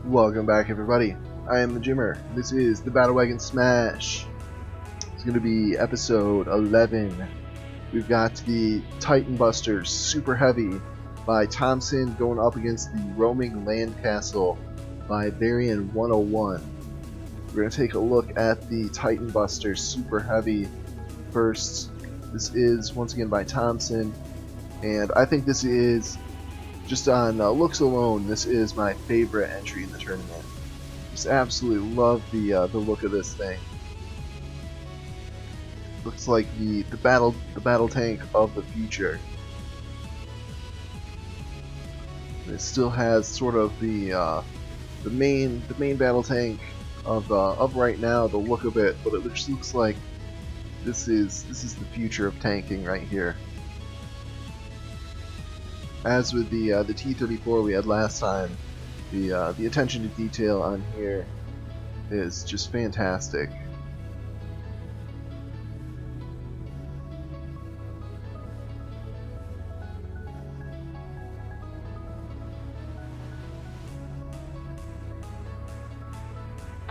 Welcome back, everybody. I am the Jimmer. This is the Battlewagon Smash. It's going to be episode 11. We've got the Titan Busters Super Heavy by Thompson going up against the Roaming Land Castle by Varian 101. We're going to take a look at the Titan Busters Super Heavy first. This is once again by Thompson, and I think this is, just on looks alone, this is my favorite entry in the tournament. Just absolutely love the look of this thing. Looks like the battle tank of the future. It still has sort of the main battle tank of right now, the look of it, but it just looks like this is the future of tanking right here. As with the T-34 we had last time, the attention to detail on here is just fantastic.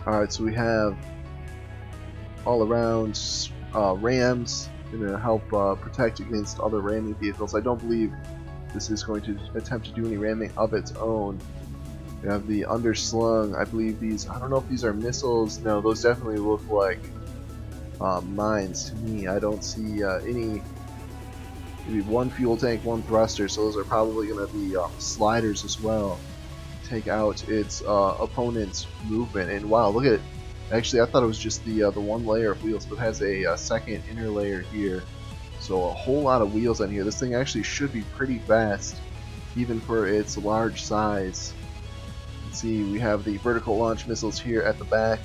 Alright, so we have all around rams going to help protect against other ramming vehicles. I don't believe this is going to attempt to do any ramming of its own. We have the underslung. I believe these, I don't know if these are missiles. No, those definitely look like mines to me. I don't see any, maybe one fuel tank, one thruster, so those are probably going to be sliders as well. Take out its opponent's movement. And wow, look at it. Actually, I thought it was just the one layer of wheels, but it has a second inner layer here. So a whole lot of wheels on here. This thing actually should be pretty fast, even for its large size. You can see we have the vertical launch missiles here at the back.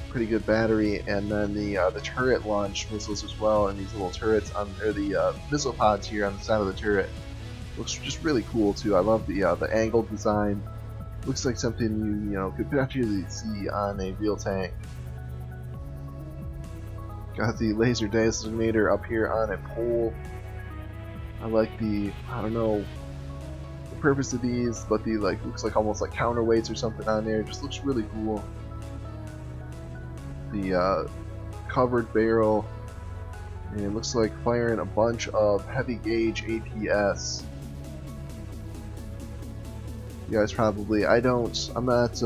Pretty good battery, and then the turret launch missiles as well, and these little turrets on, or the missile pods here on the side of the turret. Looks just really cool too. I love the angled design. Looks like something you could potentially see on a real tank. Got the laser designator up here on a pole. I like the, I don't know the purpose of these, but the looks like almost like counterweights or something on there. Just looks really cool. The covered barrel, and it looks like firing a bunch of heavy gauge APS. You guys probably, I'm not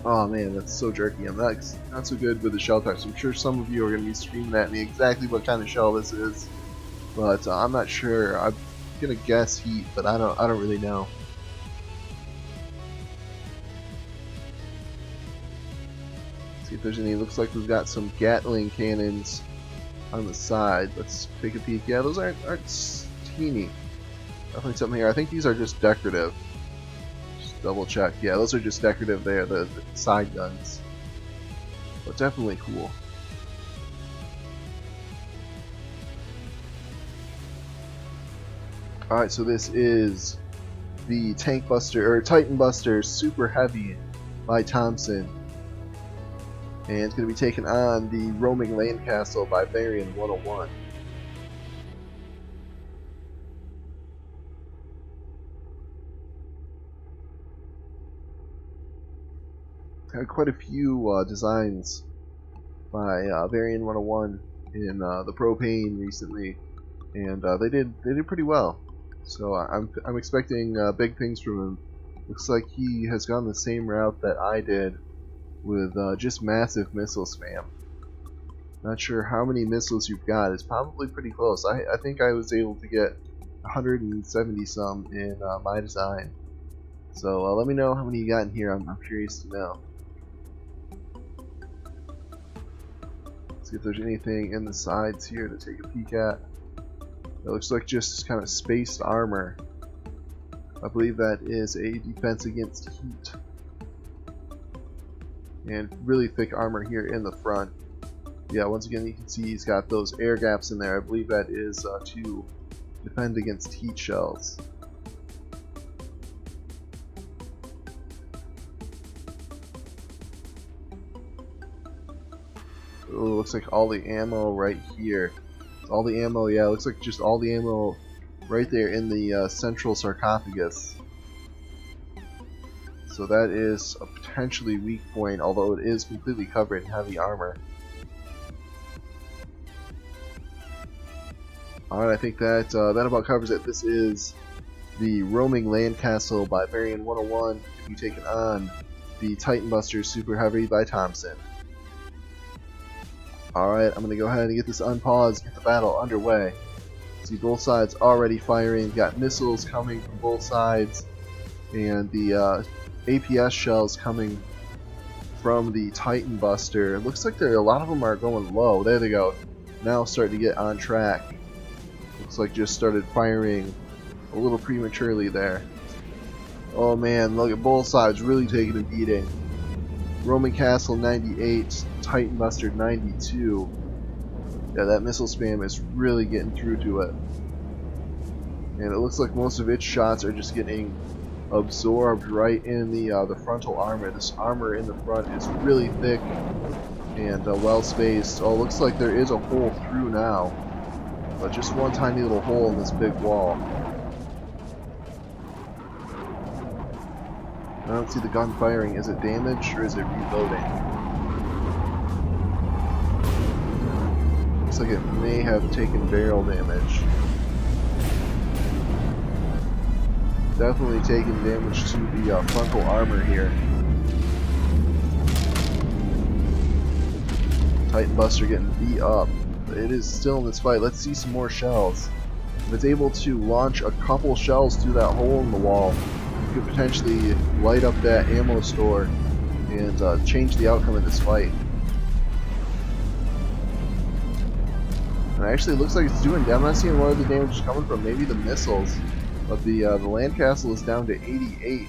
oh man, that's so jerky. I'm not so good with the shell types. I'm sure some of you are going to be screaming at me exactly what kind of shell this is, but I'm not sure. I'm gonna guess heat, but I don't really know. See if there's any. Looks like we've got some Gatling cannons on the side. Let's take a peek. Yeah, those aren't teeny. Definitely something here. I think these are just decorative. Double check. Yeah, those are just decorative there, the side guns. But definitely cool. Alright, so this is the Tank Buster, or Titan Buster Super Heavy by Thompson. And it's going to be taken on the Roaming Land Castle by Varian 101. Had quite a few designs by Varian 101 in the propane recently, and they did pretty well. So I'm expecting big things from him. Looks like he has gone the same route that I did, with just massive missile spam. Not sure how many missiles you've got. It's probably pretty close. I think I was able to get 170 some in my design. So let me know how many you got in here. I'm curious to know. See if there's anything in the sides here to take a peek at. It looks like just kind of spaced armor. I believe that is a defense against heat. And really thick armor here in the front. Yeah, once again you can see he's got those air gaps in there. I believe that is to defend against heat shells. Ooh, looks like all the ammo right here. All the ammo, yeah, looks like just all the ammo right there in the central sarcophagus. So So that is a potentially weak point, although it is completely covered in heavy armor. Alright, I think that that about covers it. This is the Roaming Land Castle by Varian 101. If you take it on the Titan Buster Super Heavy by Thompson. Alright, I'm going to go ahead and get this unpaused, get the battle underway. See both sides already firing, got missiles coming from both sides, and the APS shells coming from the Titan Buster. It looks like a lot of them are going low. There they go. Now starting to get on track. Looks like just started firing a little prematurely there. Oh man, look at both sides really taking a beating. Roman Castle 98, Titan Buster 92. Yeah, that missile spam is really getting through to it. And it looks like most of its shots are just getting absorbed right in the frontal armor. This armor in the front is really thick and well spaced. Oh, looks like there is a hole through now. But just one tiny little hole in this big wall. I don't see the gun firing. Is it damaged or is it reloading? Looks like it may have taken barrel damage. Definitely taking damage to the frontal armor here. Titan Buster getting beat up. But it is still in this fight. Let's see some more shells. If it's able to launch a couple shells through that hole in the wall, it could potentially light up that ammo store and change the outcome of this fight. And actually, it looks like it's doing damage. I'm not seeing where the damage is coming from. Maybe the missiles. But the land castle is down to 88.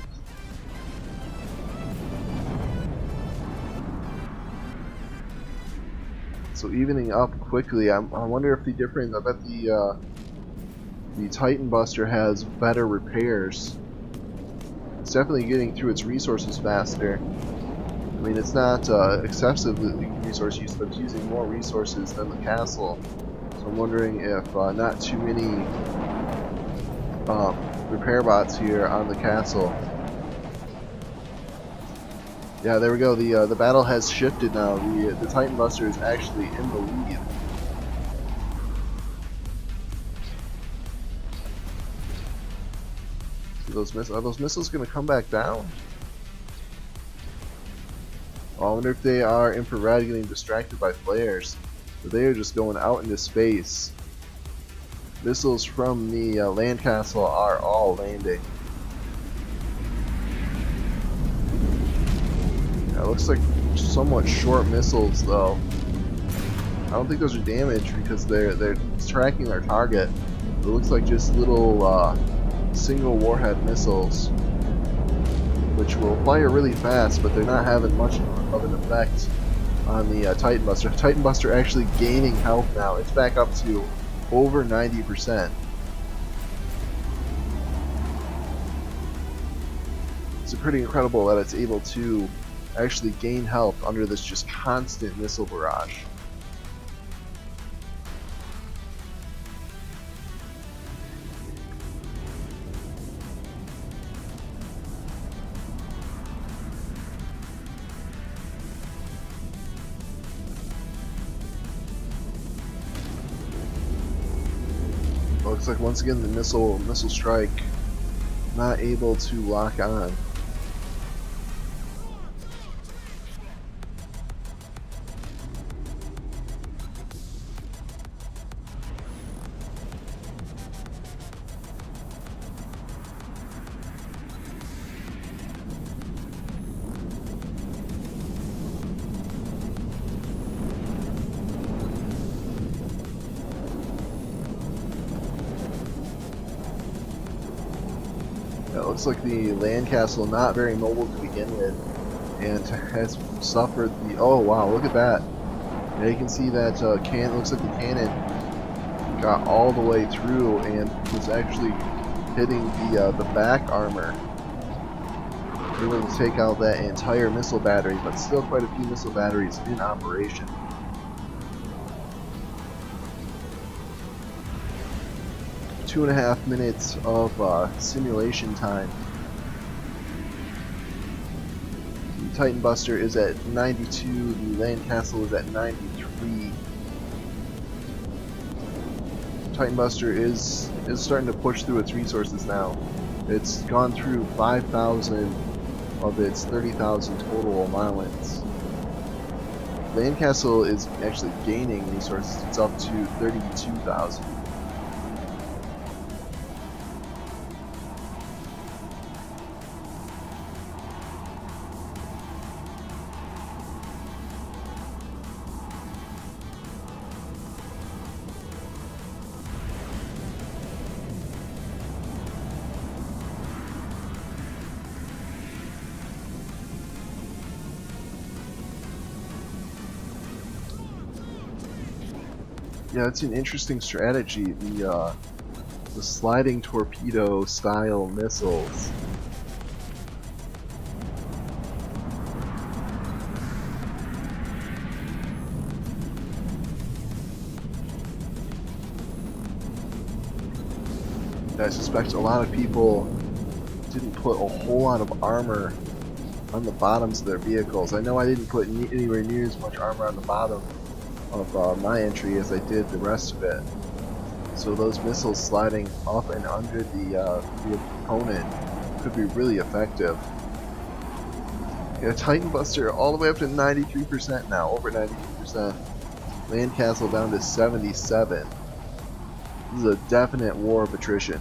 So evening up quickly. I wonder if the difference. I bet the Titan Buster has better repairs. It's definitely getting through its resources faster. I mean, it's not excessive resource use, but it's using more resources than the castle. So I'm wondering if not too many repair bots here on the castle. Yeah, there we go. The battle has shifted now. The Titan Buster is actually in the lead. Are those missiles going to come back down? Oh, I wonder if they are infrared getting distracted by flares. But they are just going out into space. Missiles from the land castle are all landing. Yeah, it looks like somewhat short missiles though. I don't think those are damaged because they're tracking their target. It looks like just little single warhead missiles, which will fire really fast, but they're not having much of an effect on the Titan Buster. Titan Buster actually gaining health now. It's back up to over 90%. It's pretty incredible that it's able to actually gain health under this just constant missile barrage. Looks like once again the missile strike not able to lock on. It looks like the land castle not very mobile to begin with, and has suffered the. Oh wow! Look at that. Yeah, you can see that looks like the cannon got all the way through and was actually hitting the back armor. Able to take out that entire missile battery, but still quite a few missile batteries in operation. 2.5 minutes of simulation time. Titan Buster is at 92, the Land Castle is at 93. Titan Buster is starting to push through its resources now. It's gone through 5,000 of its 30,000 total allowance. Land Castle is actually gaining resources. It's up to 32,000. Yeah, it's an interesting strategy. The sliding torpedo style missiles. I suspect a lot of people didn't put a whole lot of armor on the bottoms of their vehicles. I know I didn't put anywhere near as much armor on the bottom of my entry as I did the rest of it. So those missiles sliding up and under the opponent could be really effective. Yeah, Titan Buster all the way up to 93% now, over 93%. Land Castle down to 77. This is a definite war of attrition.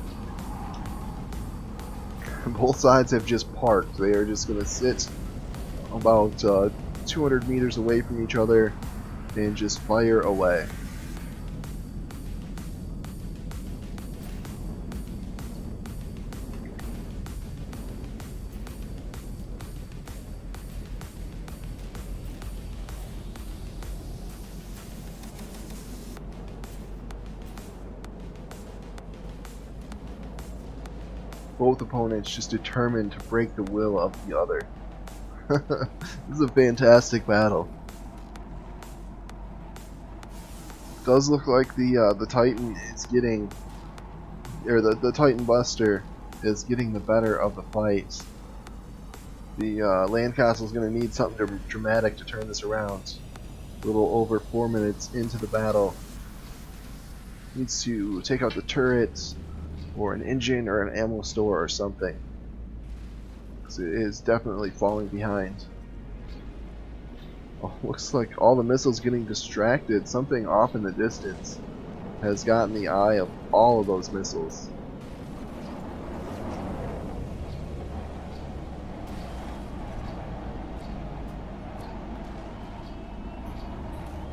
Both sides have just parked. They are just going to sit about 200 meters away from each other and just fire away. Both opponents just determined to break the will of the other. This is a fantastic battle. It does look like the Titan is getting, or the Titan Buster is getting the better of the fight. The Land Castle is going to need something dramatic to turn this around. A little over 4 minutes into the battle. Needs to take out the turrets, or an engine, or an ammo store, or something. Because it is definitely falling behind. Oh, looks like all the missiles getting distracted. Something off in the distance has gotten the eye of all of those missiles.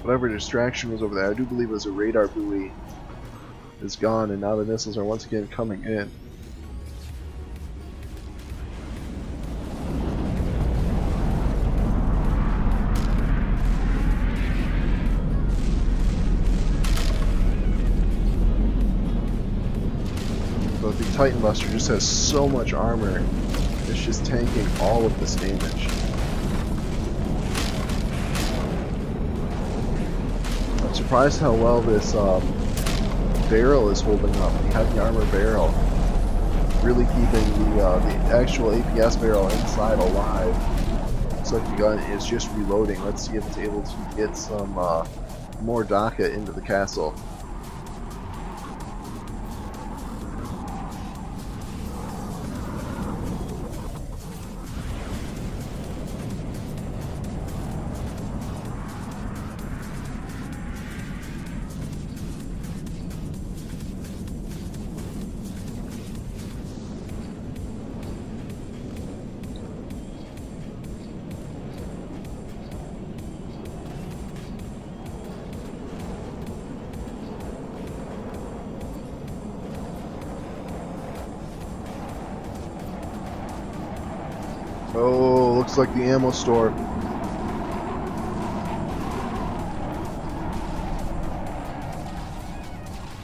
Whatever distraction was over there, I do believe it was a radar buoy, is gone, and now the missiles are once again coming in. But the Titan Buster just has so much armor, it's just tanking all of this damage. I'm surprised how well this barrel is holding up, the heavy armor barrel. Really keeping the actual APS barrel inside alive. Looks like the gun is just reloading. Let's see if it's able to get some more DACA into the castle. Oh, looks like the ammo store.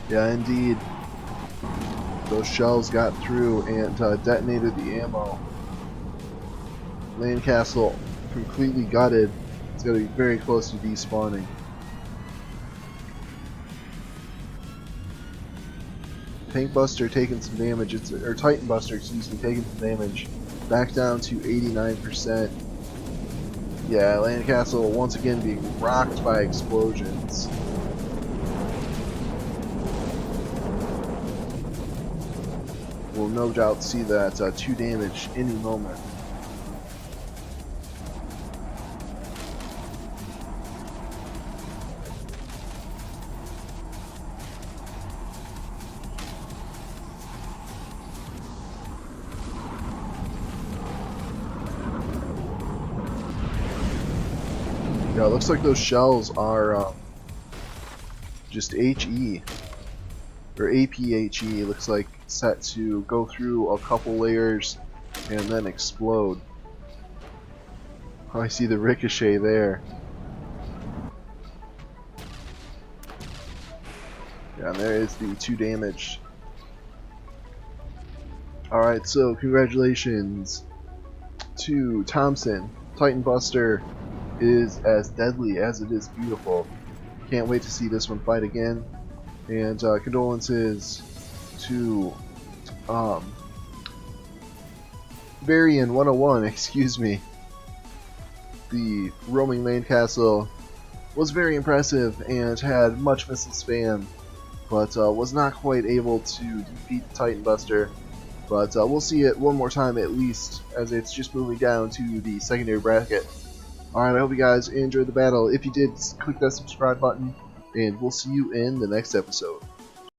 Yeah, indeed. Those shells got through and detonated the ammo. Land Castle completely gutted. It's going to be very close to despawning. Tank Buster taking some damage, or Titan Buster, excuse me, taking some damage. Back down to 89%. Yeah, Land Castle once again being rocked by explosions. We'll no doubt see that 2 damage any moment. Yeah, it looks like those shells are just HE, or APHE, looks like set to go through a couple layers and then explode. Oh, I see the ricochet there. Yeah, and there is the 2 damage. Alright, so congratulations to Thompson. Titan Buster is as deadly as it is beautiful. Can't wait to see this one fight again. And condolences to Varian 101, excuse me. The roaming land castle was very impressive and had much missile spam, but was not quite able to defeat the Titan Buster. But we'll see it one more time at least, as it's just moving down to the secondary bracket. Alright, I hope you guys enjoyed the battle. If you did, click that subscribe button, and we'll see you in the next episode.